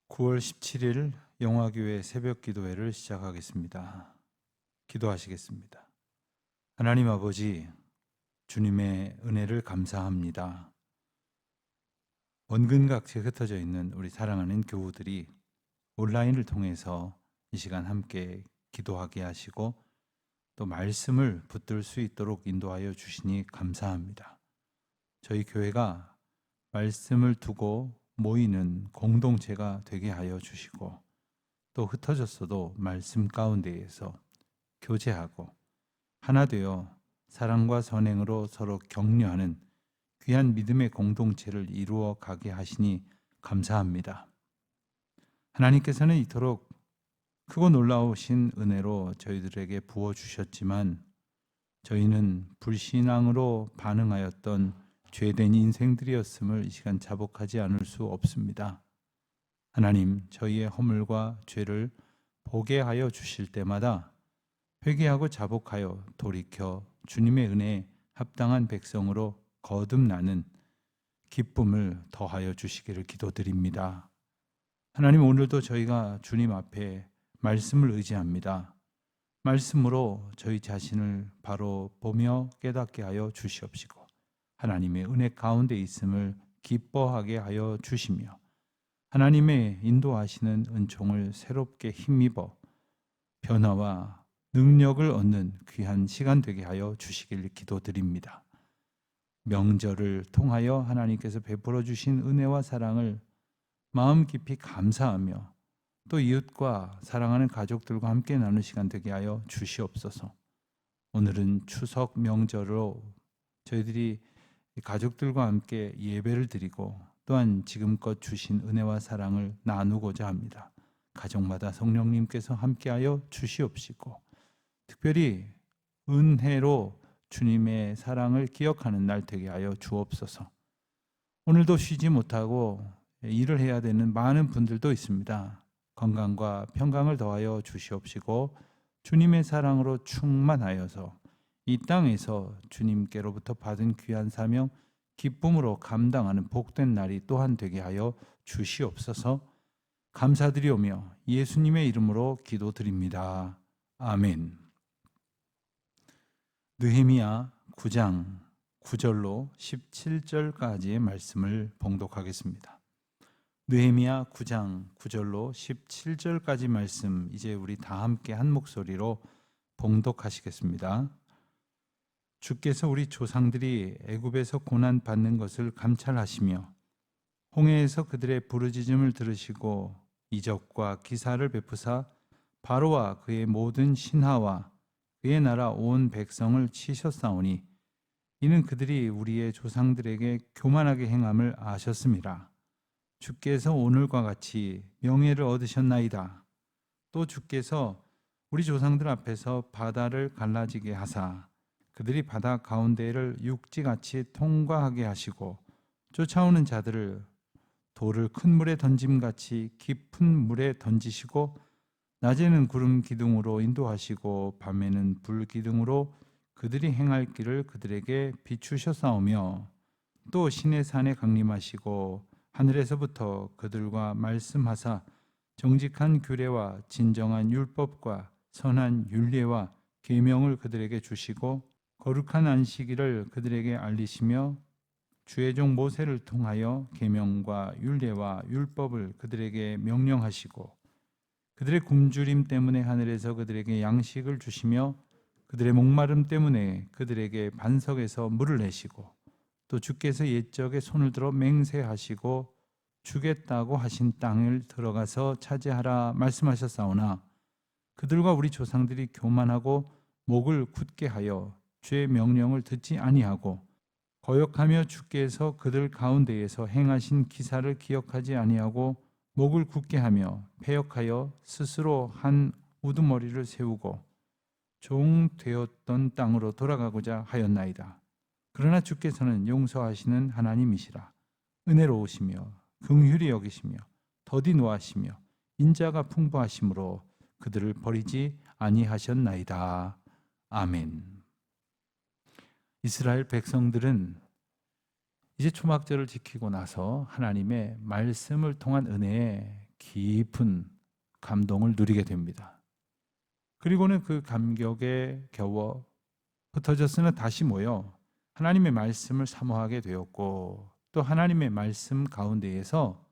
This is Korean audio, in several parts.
9월 17일 영화교회 새벽기도회를 시작하겠습니다. 기도하시겠습니다. 하나님 아버지, 주님의 은혜를 감사합니다. 원근각지에 흩어져 있는 우리 사랑하는 교우들이 온라인을 통해서 이 시간 함께 기도하게 하시고 또 말씀을 붙들 수 있도록 인도하여 주시니 감사합니다. 저희 교회가 말씀을 두고 모이는 공동체가 되게 하여 주시고 또 흩어졌어도 말씀 가운데에서 교제하고 하나 되어 사랑과 선행으로 서로 격려하는 귀한 믿음의 공동체를 이루어 가게 하시니 감사합니다. 하나님께서는 이토록 크고 놀라우신 은혜로 저희들에게 부어주셨지만 저희는 불신앙으로 반응하였던 죄된 인생들이었음을 이 시간 자복하지 않을 수 없습니다. 하나님, 저희의 허물과 죄를 보게 하여 주실 때마다 회개하고 자복하여 돌이켜 주님의 은혜에 합당한 백성으로 거듭나는 기쁨을 더하여 주시기를 기도드립니다. 하나님, 오늘도 저희가 주님 앞에 말씀을 의지합니다. 말씀으로 저희 자신을 바로 보며 깨닫게 하여 주시옵시고 하나님의 은혜 가운데 있음을 기뻐하게 하여 주시며 하나님의 인도하시는 은총을 새롭게 힘입어 변화와 능력을 얻는 귀한 시간 되게 하여 주시길 기도드립니다. 명절을 통하여 하나님께서 베풀어 주신 은혜와 사랑을 마음 깊이 감사하며 또 이웃과 사랑하는 가족들과 함께 나누는 시간 되게 하여 주시옵소서. 오늘은 추석 명절로 저희들이 가족들과 함께 예배를 드리고 또한 지금껏 주신 은혜와 사랑을 나누고자 합니다. 가정마다 성령님께서 함께하여 주시옵시고 특별히 은혜로 주님의 사랑을 기억하는 날 되게 하여 주옵소서. 오늘도 쉬지 못하고 일을 해야 되는 많은 분들도 있습니다. 건강과 평강을 더하여 주시옵시고 주님의 사랑으로 충만하여서 이 땅에서 주님께로부터 받은 귀한 사명 기쁨으로 감당하는 복된 날이 또한 되게 하여 주시옵소서. 감사드리오며 예수님의 이름으로 기도드립니다. 아멘. 느헤미야 9장 9절로 17절까지의 말씀을 봉독하겠습니다. 느헤미야 9장 9절로 17절까지 말씀 이제 우리 다 함께 한 목소리로 봉독하시겠습니다. 주께서 우리 조상들이 애굽에서 고난 받는 것을 감찰하시며 홍해에서 그들의 부르짖음을 들으시고 이적과 기사를 베푸사 바로와 그의 모든 신하와 그의 나라 온 백성을 치셨사오니 이는 그들이 우리의 조상들에게 교만하게 행함을 아셨음이라. 주께서 오늘과 같이 명예를 얻으셨나이다. 또 주께서 우리 조상들 앞에서 바다를 갈라지게 하사 그들이 바다 가운데를 육지같이 통과하게 하시고 쫓아오는 자들을 돌을 큰 물에 던짐같이 깊은 물에 던지시고 낮에는 구름 기둥으로 인도하시고 밤에는 불 기둥으로 그들이 행할 길을 그들에게 비추셨사오며 또 시내 산에 강림하시고 하늘에서부터 그들과 말씀하사 정직한 규례와 진정한 율법과 선한 율례와 계명을 그들에게 주시고 거룩한 안식일을 그들에게 알리시며 주의 종 모세를 통하여 계명과 율례와 율법을 그들에게 명령하시고 그들의 굶주림 때문에 하늘에서 그들에게 양식을 주시며 그들의 목마름 때문에 그들에게 반석에서 물을 내시고 또 주께서 옛적에 손을 들어 맹세하시고 주겠다고 하신 땅을 들어가서 차지하라 말씀하셨사오나 그들과 우리 조상들이 교만하고 목을 굳게 하여 주의 명령을 듣지 아니하고 거역하며 주께서 그들 가운데에서 행하신 기사를 기억하지 아니하고 목을 굳게 하며 패역하여 스스로 한 우두머리를 세우고 종 되었던 땅으로 돌아가고자 하였나이다. 그러나 주께서는 용서하시는 하나님이시라. 은혜로우시며 긍휼히 여기시며 더디 노하시며 인자가 풍부하심으로 그들을 버리지 아니하셨나이다. 아멘. 이스라엘 백성들은 이제 초막절을 지키고 나서 하나님의 말씀을 통한 은혜에 깊은 감동을 누리게 됩니다. 그리고는 그 감격에 겨워 흩어졌으나 다시 모여 하나님의 말씀을 사모하게 되었고, 또 하나님의 말씀 가운데에서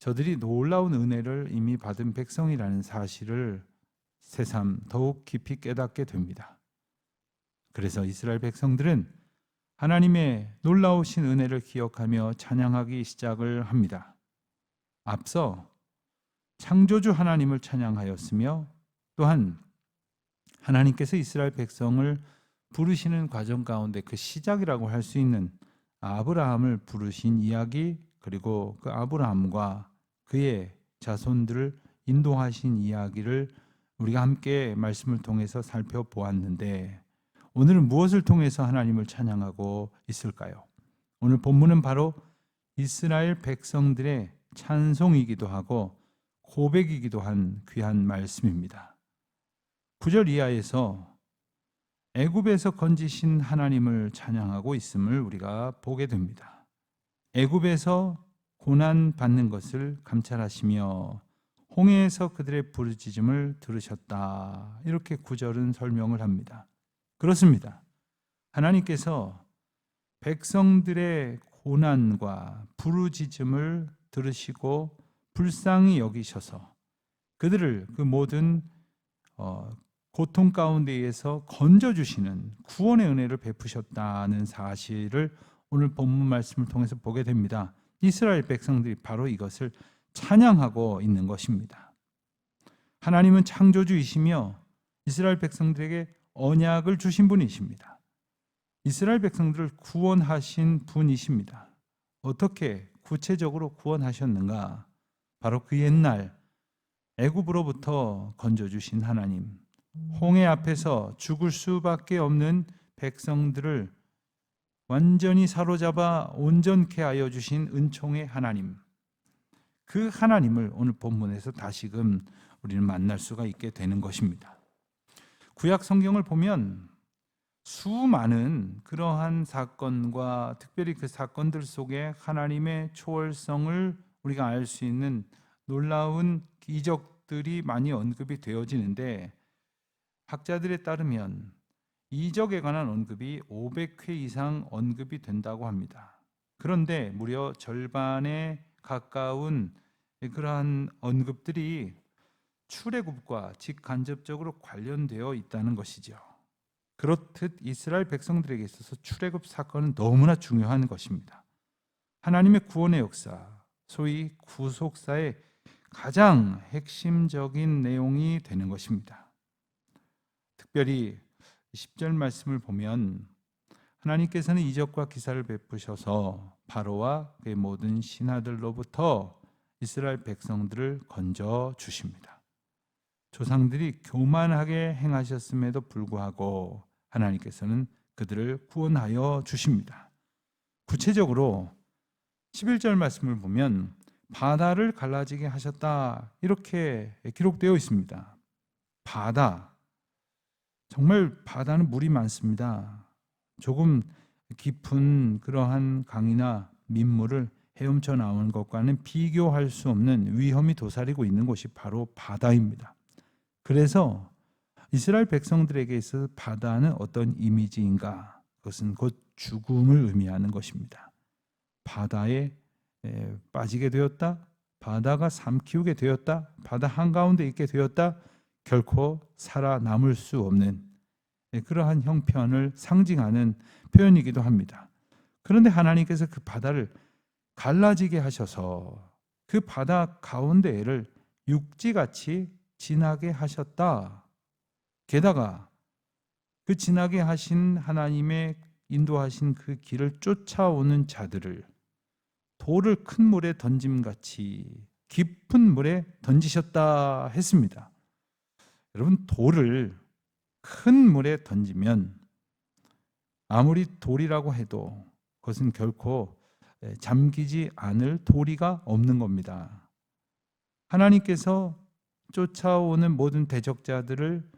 저들이 놀라운 은혜를 이미 받은 백성이라는 사실을 새삼 더욱 깊이 깨닫게 됩니다. 그래서 이스라엘 백성들은 하나님의 놀라우신 은혜를 기억하며 찬양하기 시작을 합니다. 앞서 창조주 하나님을 찬양하였으며, 또한 하나님께서 이스라엘 백성을 부르시는 과정 가운데 그 시작이라고 할 수 있는 아브라함을 부르신 이야기, 그리고 그 아브라함과 그의 자손들을 인도하신 이야기를 우리가 함께 말씀을 통해서 살펴보았는데, 오늘은 무엇을 통해서 하나님을 찬양하고 있을까요? 오늘 본문은 바로 이스라엘 백성들의 찬송이기도 하고 고백이기도 한 귀한 말씀입니다. 9절 이하에서 애굽에서 건지신 하나님을 찬양하고 있음을 우리가 보게 됩니다. 애굽에서 고난 받는 것을 감찰하시며 홍해에서 그들의 부르짖음을 들으셨다. 이렇게 9절은 설명을 합니다. 그렇습니다. 하나님께서 백성들의 고난과 부르짖음을 들으시고 불쌍히 여기셔서 그들을 그 모든 고통 가운데에서 건져주시는 구원의 은혜를 베푸셨다는 사실을 오늘 본문 말씀을 통해서 보게 됩니다. 이스라엘 백성들이 바로 이것을 찬양하고 있는 것입니다. 하나님은 창조주이시며 이스라엘 백성들에게 언약을 주신 분이십니다. 이스라엘 백성들을 구원하신 분이십니다. 어떻게 구체적으로 구원하셨는가? 바로 그 옛날 애굽으로부터 건져주신 하나님, 홍해 앞에서 죽을 수밖에 없는 백성들을 완전히 사로잡아 온전케 하여 주신 은총의 하나님, 그 하나님을 오늘 본문에서 다시금 우리는 만날 수가 있게 되는 것입니다. 구약 성경을 보면 수많은 그러한 사건과 특별히 그 사건들 속에 하나님의 초월성을 우리가 알 수 있는 놀라운 이적들이 많이 언급이 되어지는데, 학자들에 따르면 이적에 관한 언급이 500회 이상 언급이 된다고 합니다. 그런데 무려 절반에 가까운 그러한 언급들이 출애굽과 직간접적으로 관련되어 있다는 것이죠. 그렇듯 이스라엘 백성들에게 있어서 출애굽 사건은 너무나 중요한 것입니다. 하나님의 구원의 역사, 소위 구속사의 가장 핵심적인 내용이 되는 것입니다. 특별히 10절 말씀을 보면 하나님께서는 이적과 기사를 베푸셔서 바로와 그의 모든 신하들로부터 이스라엘 백성들을 건져 주십니다. 조상들이 교만하게 행하셨음에도 불구하고 하나님께서는 그들을 구원하여 주십니다. 구체적으로 11절 말씀을 보면 바다를 갈라지게 하셨다, 이렇게 기록되어 있습니다. 바다, 정말 바다는 물이 많습니다. 조금 깊은 그러한 강이나 민물을 헤엄쳐 나오는 것과는 비교할 수 없는 위험이 도사리고 있는 곳이 바로 바다입니다. 그래서 이스라엘 백성들에게 있어서 바다는 어떤 이미지인가? 그것은 곧 죽음을 의미하는 것입니다. 바다에 빠지게 되었다, 바다가 삼키우게 되었다, 바다 한가운데 있게 되었다, 결코 살아남을 수 없는 그러한 형편을 상징하는 표현이기도 합니다. 그런데 하나님께서 그 바다를 갈라지게 하셔서 그 바다 가운데를 육지같이 지나게 하셨다. 게다가 그 지나게 하신 하나님의 인도하신 그 길을 쫓아오는 자들을 돌을 큰 물에 던짐같이 깊은 물에 던지셨다 했습니다. 여러분, 돌을 큰 물에 던지면 아무리 돌이라고 해도 그것은 결코 잠기지 않을 도리가 없는 겁니다. 하나님께서 쫓아오는 모든 대적자들을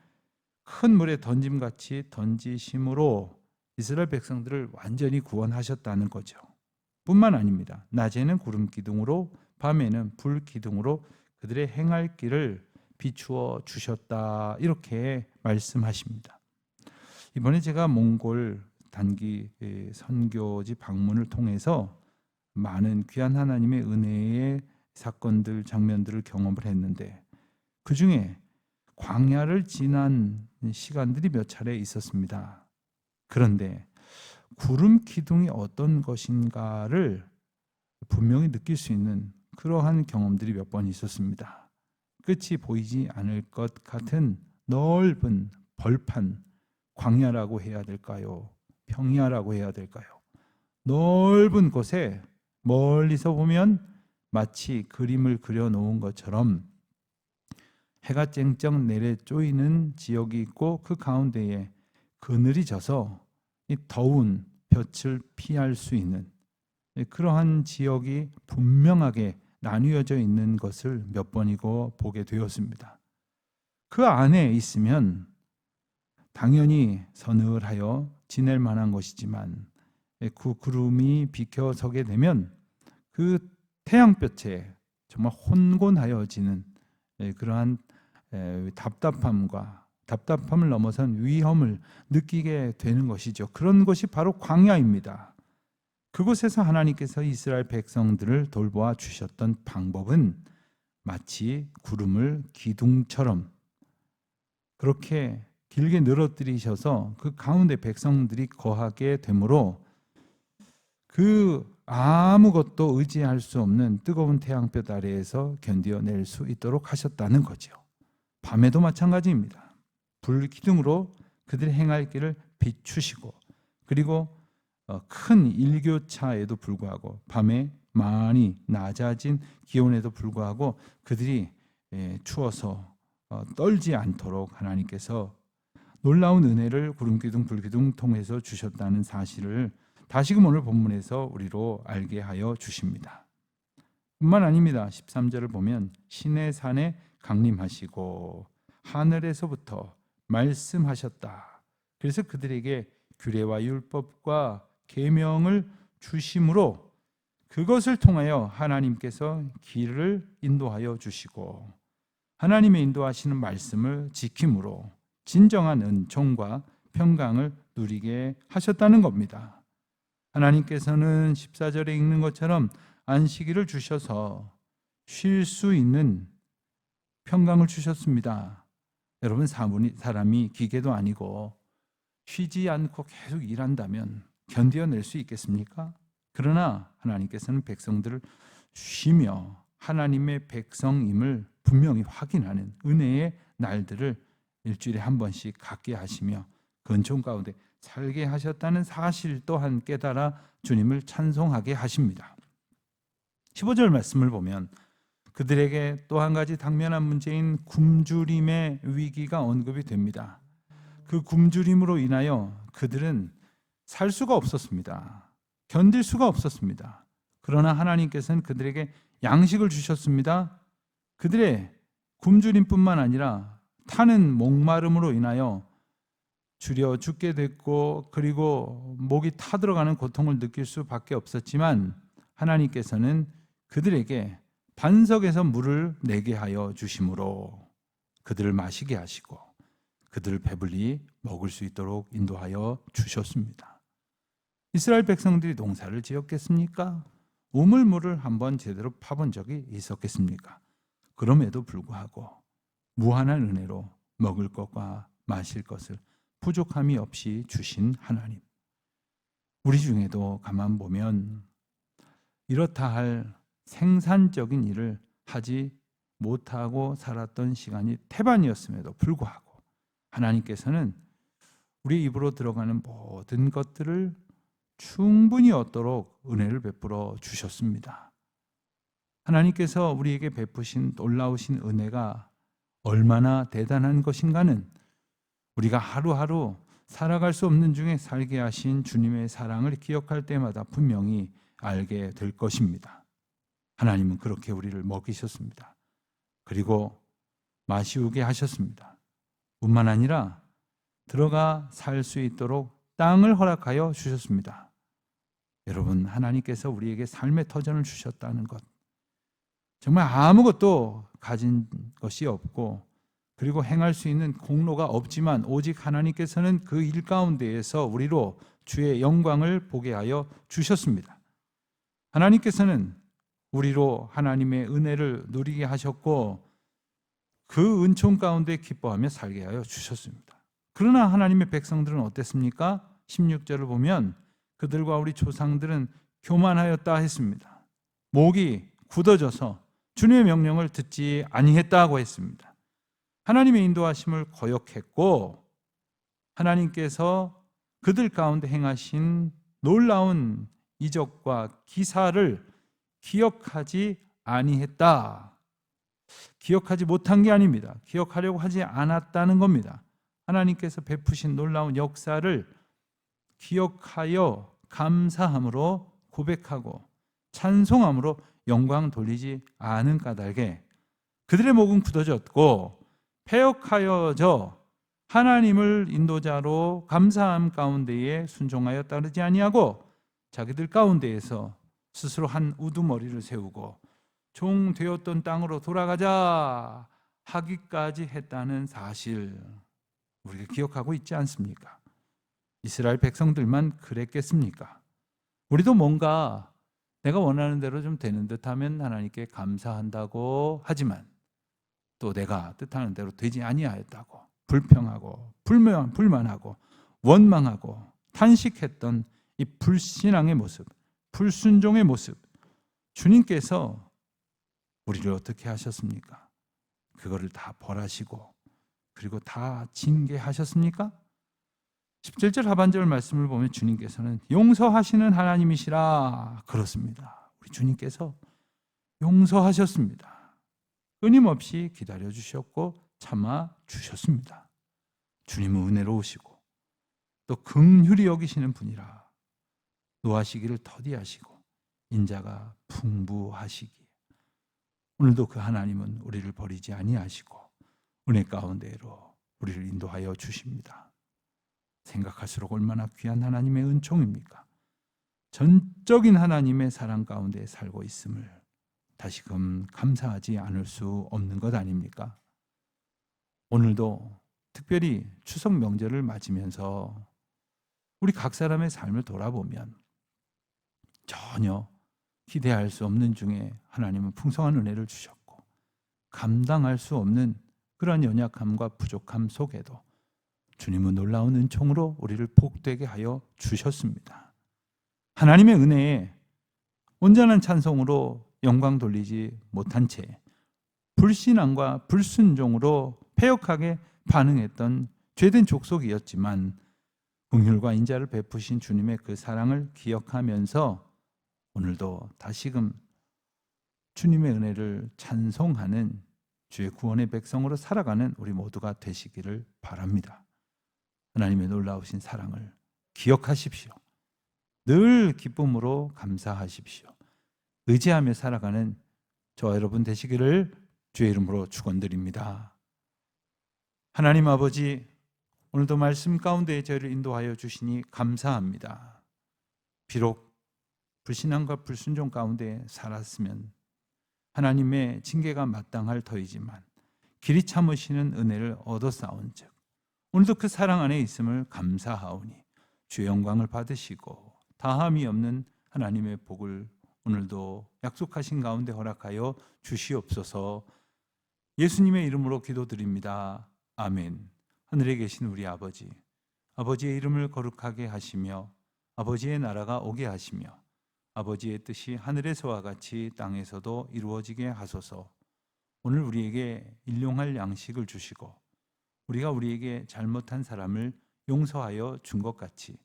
큰 물에 던짐같이 던지심으로 이스라엘 백성들을 완전히 구원하셨다는 거죠. 뿐만 아닙니다. 낮에는 구름 기둥으로 밤에는 불 기둥으로 그들의 행할 길을 비추어 주셨다. 이렇게 말씀하십니다. 이번에 제가 몽골 단기 선교지 방문을 통해서 많은 귀한 하나님의 은혜의 사건들, 장면들을 경험을 했는데 그 중에 광야를 지난 시간들이 몇 차례 있었습니다. 그런데 구름 기둥이 어떤 것인가를 분명히 느낄 수 있는 그러한 경험들이 몇 번 있었습니다. 끝이 보이지 않을 것 같은 넓은 벌판, 광야라고 해야 될까요? 평야라고 해야 될까요? 넓은 곳에 멀리서 보면 마치 그림을 그려놓은 것처럼 해가 쨍쨍 내려 쪼이는 지역이 있고 그 가운데에 그늘이 져서 이 더운 볕을 피할 수 있는 그러한 지역이 분명하게 나뉘어져 있는 것을 몇 번이고 보게 되었습니다. 그 안에 있으면 당연히 서늘하여 지낼 만한 것이지만 그 구름이 비켜서게 되면 그 태양볕에 정말 혼곤하여지는 그러한 답답함을 넘어선 위험을 느끼게 되는 것이죠. 그런 것이 바로 광야입니다. 그곳에서 하나님께서 이스라엘 백성들을 돌보아 주셨던 방법은 마치 구름을 기둥처럼 그렇게 길게 늘어뜨리셔서 그 가운데 백성들이 거하게 되므로 그 아무것도 의지할 수 없는 뜨거운 태양볕 아래에서 견뎌낼 수 있도록 하셨다는 거죠. 밤에도 마찬가지입니다. 불기둥으로 그들의 행할 길을 비추시고 그리고 큰 일교차에도 불구하고 밤에 많이 낮아진 기온에도 불구하고 그들이 추워서 떨지 않도록 하나님께서 놀라운 은혜를 구름기둥 불기둥 통해서 주셨다는 사실을 다시금 오늘 본문에서 우리로 알게 하여 주십니다. 뿐만 아닙니다. 13절을 보면 신의 산에 강림하시고 하늘에서부터 말씀하셨다. 그래서 그들에게 규례와 율법과 계명을 주심으로 그것을 통하여 하나님께서 길을 인도하여 주시고 하나님의 인도하시는 말씀을 지킴으로 진정한 은총과 평강을 누리게 하셨다는 겁니다. 하나님께서는 14절에 읽는 것처럼 안식일을 주셔서 쉴 수 있는 평강을 주셨습니다. 여러분 사람이 기계도 아니고 쉬지 않고 계속 일한다면 견뎌낼 수 있겠습니까? 그러나 하나님께서는 백성들을 쉬며 하나님의 백성임을 분명히 확인하는 은혜의 날들을 일주일에 한 번씩 갖게 하시며 근총 가운데 살게 하셨다는 사실 또한 깨달아 주님을 찬송하게 하십니다. 15절 말씀을 보면 그들에게 또 한 가지 당면한 문제인 굶주림의 위기가 언급이 됩니다. 그 굶주림으로 인하여 그들은 살 수가 없었습니다. 견딜 수가 없었습니다. 그러나 하나님께서는 그들에게 양식을 주셨습니다. 그들의 굶주림뿐만 아니라 타는 목마름으로 인하여 주려 죽게 됐고 그리고 목이 타들어가는 고통을 느낄 수밖에 없었지만 하나님께서는 그들에게 반석에서 물을 내게 하여 주심으로 그들을 마시게 하시고 그들을 배불리 먹을 수 있도록 인도하여 주셨습니다. 이스라엘 백성들이 농사를 지었겠습니까? 우물물을 한번 제대로 파본 적이 있었겠습니까? 그럼에도 불구하고 무한한 은혜로 먹을 것과 마실 것을 부족함이 없이 주신 하나님. 우리 중에도 가만 보면 이렇다 할 생산적인 일을 하지 못하고 살았던 시간이 태반이었음에도 불구하고 하나님께서는 우리 입으로 들어가는 모든 것들을 충분히 얻도록 은혜를 베풀어 주셨습니다. 하나님께서 우리에게 베푸신 놀라우신 은혜가 얼마나 대단한 것인가는 우리가 하루하루 살아갈 수 없는 중에 살게 하신 주님의 사랑을 기억할 때마다 분명히 알게 될 것입니다. 하나님은 그렇게 우리를 먹이셨습니다. 그리고 마시우게 하셨습니다. 뿐만 아니라 들어가 살 수 있도록 땅을 허락하여 주셨습니다. 여러분, 하나님께서 우리에게 삶의 터전을 주셨다는 것, 정말 아무것도 가진 것이 없고 그리고 행할 수 있는 공로가 없지만 오직 하나님께서는 그 일 가운데에서 우리로 주의 영광을 보게 하여 주셨습니다. 하나님께서는 우리로 하나님의 은혜를 누리게 하셨고 그 은총 가운데 기뻐하며 살게 하여 주셨습니다. 그러나 하나님의 백성들은 어땠습니까? 16절을 보면 그들과 우리 조상들은 교만하였다 했습니다. 목이 굳어져서 주님의 명령을 듣지 아니했다고 했습니다. 하나님의 인도하심을 거역했고 하나님께서 그들 가운데 행하신 놀라운 이적과 기사를 기억하지 아니했다. 기억하지 못한 게 아닙니다. 기억하려고 하지 않았다는 겁니다. 하나님께서 베푸신 놀라운 역사를 기억하여 감사함으로 고백하고 찬송함으로 영광 돌리지 않은 까닭에 그들의 목은 굳어졌고 패역하여져 하나님을 인도자로 감사함 가운데에 순종하여 따르지 아니하고 자기들 가운데에서 스스로 한 우두머리를 세우고 종 되었던 땅으로 돌아가자 하기까지 했다는 사실, 우리가 기억하고 있지 않습니까? 이스라엘 백성들만 그랬겠습니까? 우리도 뭔가 내가 원하는 대로 좀 되는 듯하면 하나님께 감사한다고 하지만 또 내가 뜻하는 대로 되지 아니하였다고 불평하고 불만하고 원망하고 탄식했던 이 불신앙의 모습, 불순종의 모습, 주님께서 우리를 어떻게 하셨습니까? 그거를 다 벌하시고 그리고 다 징계하셨습니까? 17절 하반절 말씀을 보면 주님께서는 용서하시는 하나님이시라 그렇습니다. 우리 주님께서 용서하셨습니다. 끊임없이 기다려 주셨고 참아 주셨습니다. 주님은 은혜로우시고 또 긍휼히 여기시는 분이라 노하시기를 더디하시고 인자가 풍부하시기에 오늘도 그 하나님은 우리를 버리지 아니하시고 은혜 가운데로 우리를 인도하여 주십니다. 생각할수록 얼마나 귀한 하나님의 은총입니까? 전적인 하나님의 사랑 가운데 살고 있음을 다시금 감사하지 않을 수 없는 것 아닙니까? 오늘도 특별히 추석 명절을 맞으면서 우리 각 사람의 삶을 돌아보면 전혀 기대할 수 없는 중에 하나님은 풍성한 은혜를 주셨고 감당할 수 없는 그러한 연약함과 부족함 속에도 주님은 놀라운 은총으로 우리를 복되게 하여 주셨습니다. 하나님의 은혜에 온전한 찬송으로 영광 돌리지 못한 채 불신앙과 불순종으로 패역하게 반응했던 죄된 족속이었지만 긍휼과 인자를 베푸신 주님의 그 사랑을 기억하면서 오늘도 다시금 주님의 은혜를 찬송하는 주의 구원의 백성으로 살아가는 우리 모두가 되시기를 바랍니다. 하나님의 놀라우신 사랑을 기억하십시오. 늘 기쁨으로 감사하십시오. 의지하며 살아가는 저와 여러분 되시기를 주의 이름으로 축원드립니다. 하나님 아버지, 오늘도 말씀 가운데 저희를 인도하여 주시니 감사합니다. 비록 불신앙과 불순종 가운데 살았으면 하나님의 징계가 마땅할 터이지만 길이 참으시는 은혜를 얻어싸운즉 오늘도 그 사랑 안에 있음을 감사하오니 주의 영광을 받으시고 다함이 없는 하나님의 복을 오늘도 약속하신 가운데 허락하여 주시옵소서. 예수님의 이름으로 기도드립니다. 아멘. 하늘에 계신 우리 아버지, 아버지의 이름을 거룩하게 하시며 아버지의 나라가 오게 하시며 아버지의 뜻이 하늘에서와 같이 땅에서도 이루어지게 하소서. 오늘 우리에게 일용할 양식을 주시고 우리가 우리에게 잘못한 사람을 용서하여 준 것 같이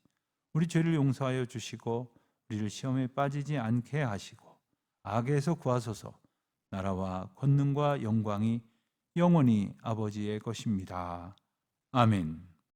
우리 죄를 용서하여 주시고 우리를 시험에 빠지지 않게 하시고 악에서 구하소서. 나라와 권능과 영광이 영원히 아버지의 것입니다. 아멘.